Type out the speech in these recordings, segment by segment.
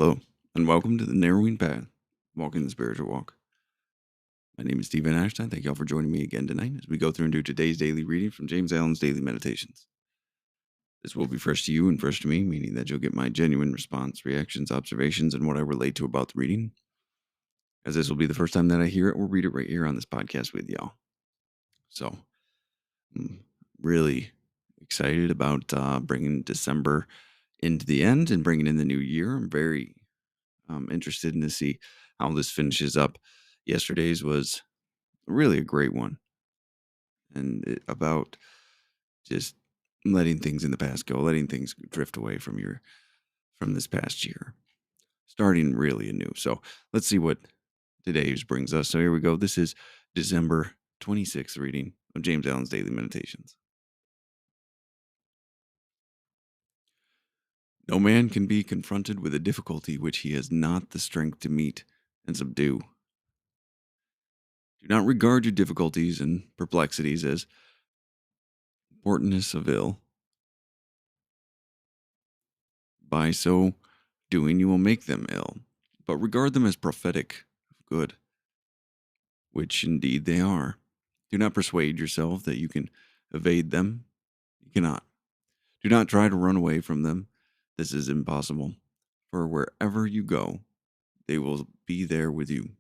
Hello, and welcome to the Narrowing Path, Walking the Spiritual Walk. My name is Stephen Ashton. Thank you all for joining me again tonight as we go through and do today's daily reading from James Allen's Daily Meditations. This will be fresh to you and fresh to me, meaning that you'll get my genuine response, reactions, observations, and what I relate to about the reading, as this will be the first time that I hear it or read it right here on this podcast with y'all. So, I'm really excited about bringing December into the end and bringing in the new year. I'm very interested in to see how this finishes up. Yesterday's was really a great one, and about just letting things in the past go, letting things drift away from this past year, starting really anew. So let's see what today's brings us. So here we go. This is December 26th reading of James Allen's Daily Meditations. No man can be confronted with a difficulty which he has not the strength to meet and subdue. Do not regard your difficulties and perplexities as portentous of ill. By so doing, you will make them ill, but regard them as prophetic of good, which indeed they are. Do not persuade yourself that you can evade them. You cannot. Do not try to run away from them. This is impossible, for wherever you go, they will be there with you.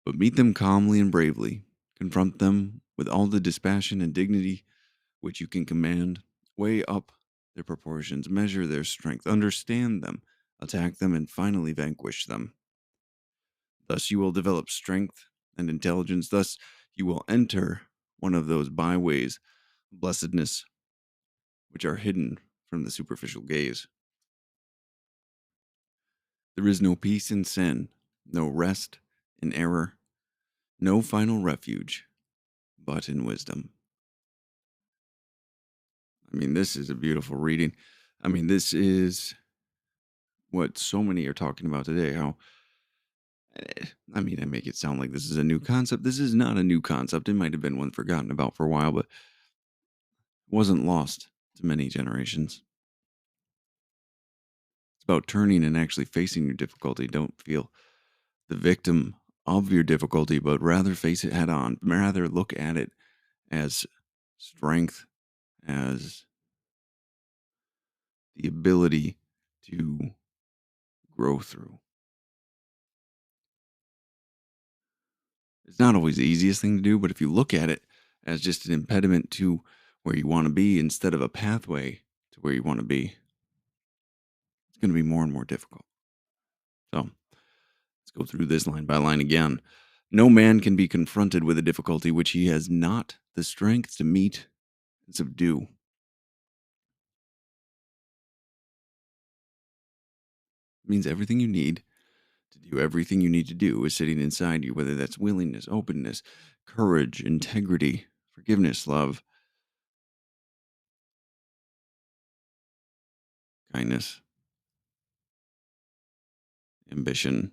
But meet them calmly and bravely. Confront them with all the dispassion and dignity which you can command. Weigh up their proportions, measure their strength, understand them, attack them, and finally vanquish them. Thus you will develop strength and intelligence. Thus you will enter one of those byways of blessedness which are hidden from the superficial gaze. There is no peace in sin, no rest in error, no final refuge but in wisdom. I mean, this is a beautiful reading. I mean, this is what so many are talking about today. How, I mean, I make it sound like this is a new concept. This is not a new concept. It might have been one forgotten about for a while, but wasn't lost to many generations. It's about turning and actually facing your difficulty. Don't feel the victim of your difficulty, but rather face it head on. Rather look at it as strength, as the ability to grow through. It's not always the easiest thing to do, but if you look at it as just an impediment to where you want to be instead of a pathway to where you want to be, it's going to be more and more difficult. So let's go through this line by line again. No man can be confronted with a difficulty which he has not the strength to meet and subdue. It means everything you need to do everything you need to do is sitting inside you, whether that's willingness, openness, courage, integrity, forgiveness, love, kindness, ambition,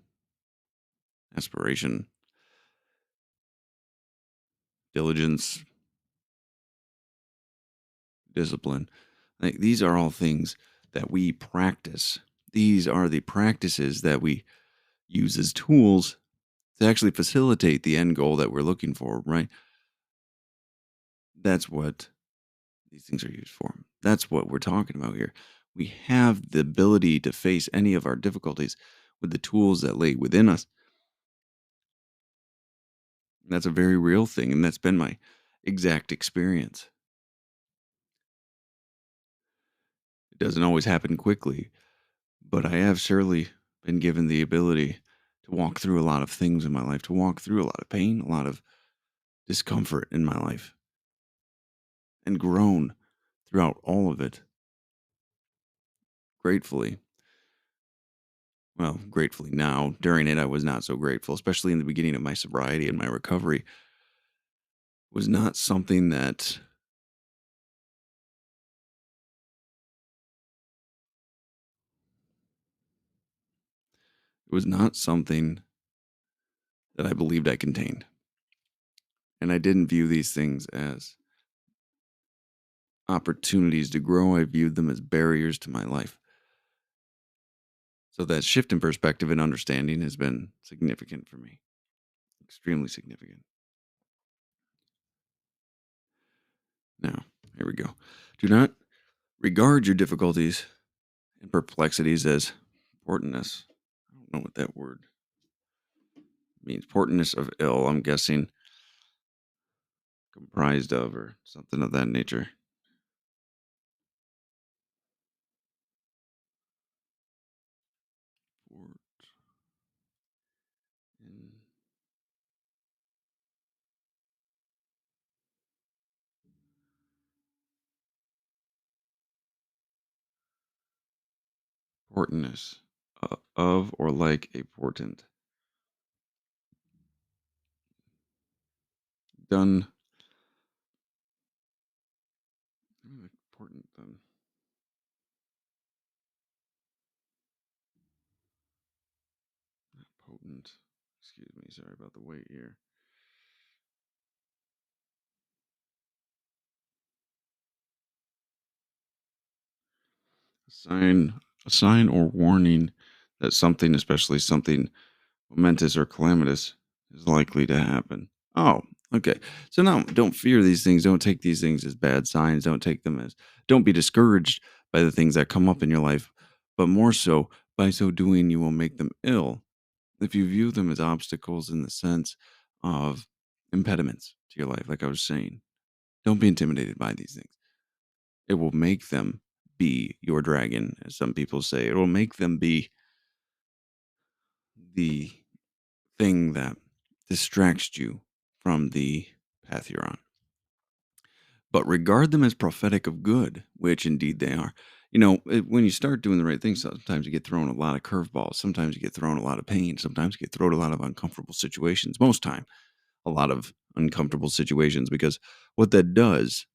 aspiration, diligence, discipline. Like, these are all things that we practice. These are the practices that we use as tools to actually facilitate the end goal that we're looking for, right? That's what these things are used for. That's what we're talking about here. We have the ability to face any of our difficulties with the tools that lay within us. That's a very real thing, and that's been my exact experience. It doesn't always happen quickly, but I have surely been given the ability to walk through a lot of things in my life, to walk through a lot of pain, a lot of discomfort in my life, and grown throughout all of it. Gratefully. Well, gratefully now. During it, I was not so grateful, especially in the beginning of my sobriety and my recovery. Was not something that it was not something that I believed I contained. And I didn't view these things as opportunities to grow. I viewed them as barriers to my life. So that shift in perspective and understanding has been significant for me, extremely significant. Now, here we go. Do not regard your difficulties and perplexities as portentous. I don't know what that word means. Portentous of ill, I'm guessing comprised of or something of that nature. Port in portentous of or like a portent. Done. Portent done. Not potent. Excuse me. Sorry about the wait here. Sign, a sign or warning that something, especially something momentous or calamitous, is likely to happen. Oh, okay. So now don't fear these things. Don't take these things as bad signs. Don't be discouraged by the things that come up in your life, but more so by so doing, you will make them ill. If you view them as obstacles in the sense of impediments to your life, like I was saying, don't be intimidated by these things. It will make them be your dragon, as some people say. It will make them be the thing that distracts you from the path you're on. But regard them as prophetic of good, which indeed they are. When you start doing the right thing, sometimes you get thrown a lot of curveballs. Sometimes you get thrown a lot of pain. Sometimes you get thrown a lot of uncomfortable situations. Most time, a lot of uncomfortable situations, because what that does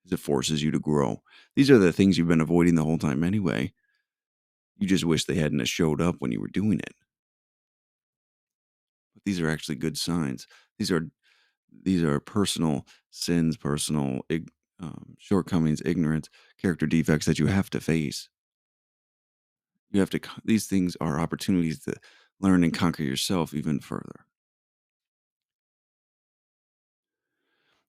is it forces you to grow. These are the things you've been avoiding the whole time anyway. You just wish they hadn't have showed up when you were doing it. But these are actually good signs. These are these are personal sins, personal shortcomings, ignorance, character defects that you have to face. You have to. These things are opportunities to learn and conquer yourself even further.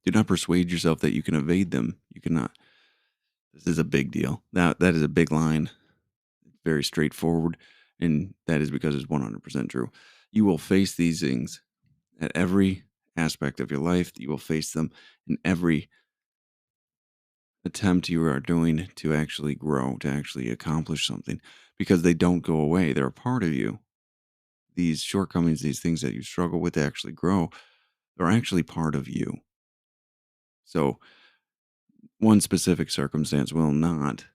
Do not persuade yourself that you can evade them. You cannot. This is a big deal. That is a big line. It's very straightforward, and that is because it's 100% true. You will face these things at every aspect of your life. You will face them in every attempt you are doing to actually grow, to actually accomplish something, because they don't go away. They're a part of you. These shortcomings, these things that you struggle with to actually grow, they're actually part of you. So, one specific circumstance will not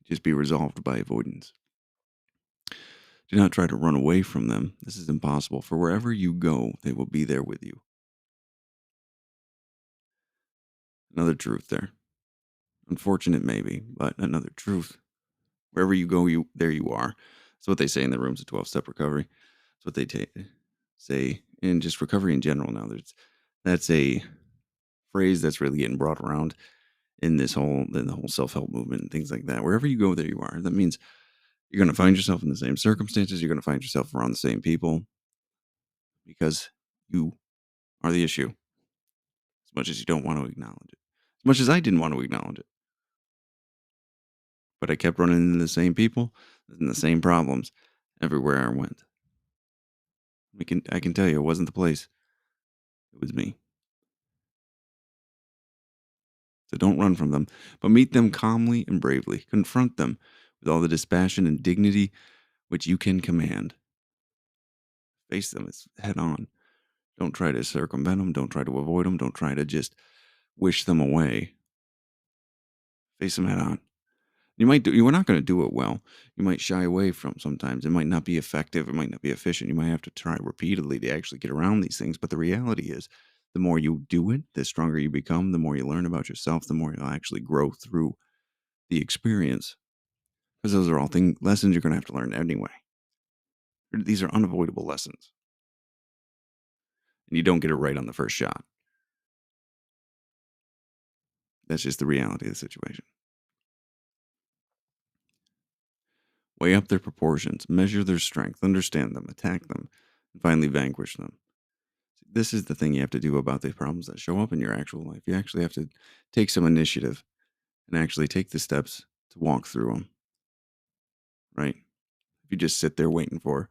just be resolved by avoidance. Do not try to run away from them. This is impossible. For wherever you go, they will be there with you. Another truth there. Unfortunate, maybe, but another truth. Wherever you go, there you are. That's what they say in the rooms of 12-step recovery. That's what they say in just recovery in general. Now, that's a phrase that's really getting brought around in the whole self-help movement and things like that. Wherever you go, there you are. That means you're going to find yourself in the same circumstances. You're going to find yourself around the same people because you are the issue. As much as you don't want to acknowledge it, as much as I didn't want to acknowledge it, but I kept running into the same people and the same problems everywhere I went. I can tell you, it wasn't the place. It was me. So don't run from them, but meet them calmly and bravely. Confront them with all the dispassion and dignity which you can command. Face them head on. Don't try to circumvent them. Don't try to avoid them. Don't try to just wish them away. Face them head on. You're not going to do it well. You might shy away from sometimes. It might not be effective. It might not be efficient. You might have to try repeatedly to actually get around these things. But the reality is, the more you do it, the stronger you become, the more you learn about yourself, the more you'll actually grow through the experience. Because those are all lessons you're going to have to learn anyway. These are unavoidable lessons. And you don't get it right on the first shot. That's just the reality of the situation. Weigh up their proportions, measure their strength, understand them, attack them, and finally vanquish them. This is the thing you have to do about the problems that show up in your actual life. You actually have to take some initiative and actually take the steps to walk through them, right? If you just sit there waiting for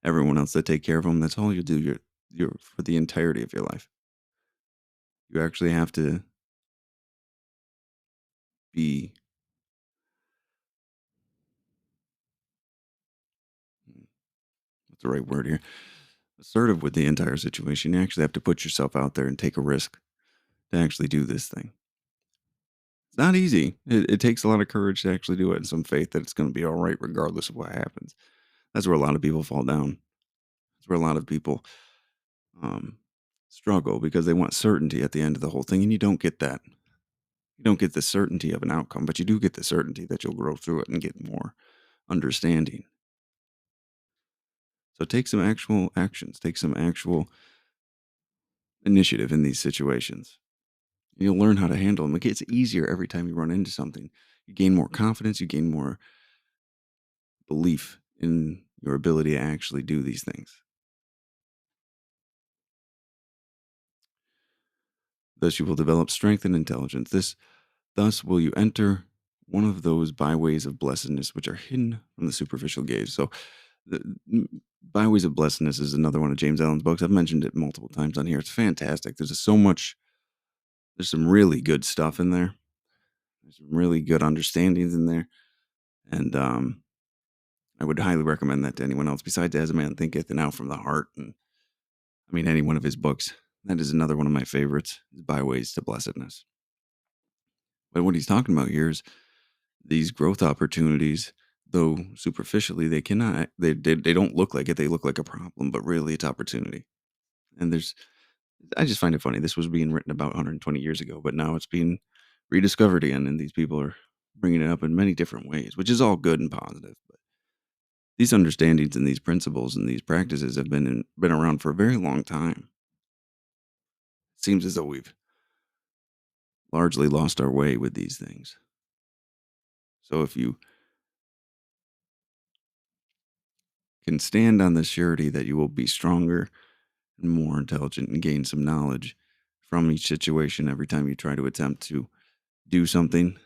everyone else to take care of them, that's all you do your for the entirety of your life. You actually have to be hmm, what's the right word here? Assertive with the entire situation. You actually have to put yourself out there and take a risk to actually do this thing. It's not easy. It takes a lot of courage to actually do it and some faith that it's going to be all right regardless of what happens. That's where a lot of people fall down. That's where a lot of people um, struggle because they want certainty at the end of the whole thing, and you don't get that. You don't get the certainty of an outcome, but you do get the certainty that you'll grow through it and get more understanding. So take some actual actions, take some actual initiative in these situations. You'll learn how to handle them. It gets easier every time you run into something. You gain more confidence, you gain more belief in your ability to actually do these things. Thus, you will develop strength and intelligence. Thus, will you enter one of those byways of blessedness which are hidden from the superficial gaze. So, the byways of blessedness is another one of James Allen's books. I've mentioned it multiple times on here. It's fantastic. There's just so much. There's some really good stuff in there. There's some really good understandings in there, and I would highly recommend that to anyone else. Besides, As a Man Thinketh and Out from the Heart, and I mean any one of his books. That is another one of my favorites. Is Byways to Blessedness. But what he's talking about here is these growth opportunities, though superficially they cannot, they don't look like it. They look like a problem, but really it's opportunity. And I just find it funny. This was being written about 120 years ago, but now it's being rediscovered again, and these people are bringing it up in many different ways, which is all good and positive. But these understandings and these principles and these practices have been around for a very long time. It seems as though we've largely lost our way with these things. So if you can stand on the surety that you will be stronger and more intelligent and gain some knowledge from each situation every time you try to attempt to do something,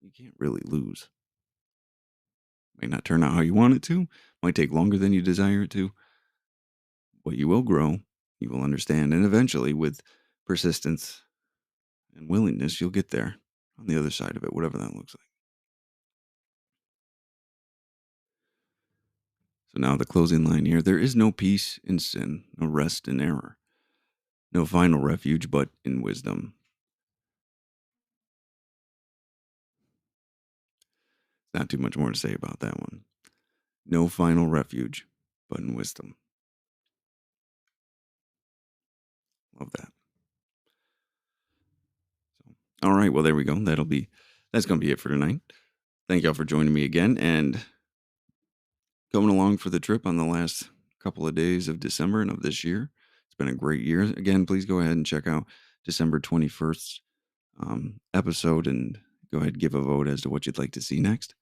you can't really lose. Might not turn out how you want it to, might take longer than you desire it to, but you will grow, you will understand, and eventually, with persistence and willingness, you'll get there on the other side of it, whatever that looks like. So now the closing line here: there is no peace in sin, no rest in error, no final refuge but in wisdom. Not too much more to say about that one. No final refuge but in wisdom. Love that. So, all right, well there we go. That's gonna be it for tonight. Thank y'all for joining me again and coming along for the trip on the last couple of days of December and of this year. It's been a great year. Again, please go ahead and check out December 21st episode and go ahead and give a vote as to what you'd like to see next.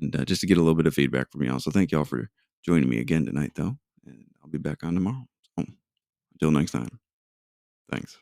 And just to get a little bit of feedback from y'all. So thank y'all for joining me again tonight, though. And I'll be back on tomorrow. So until next time, thanks.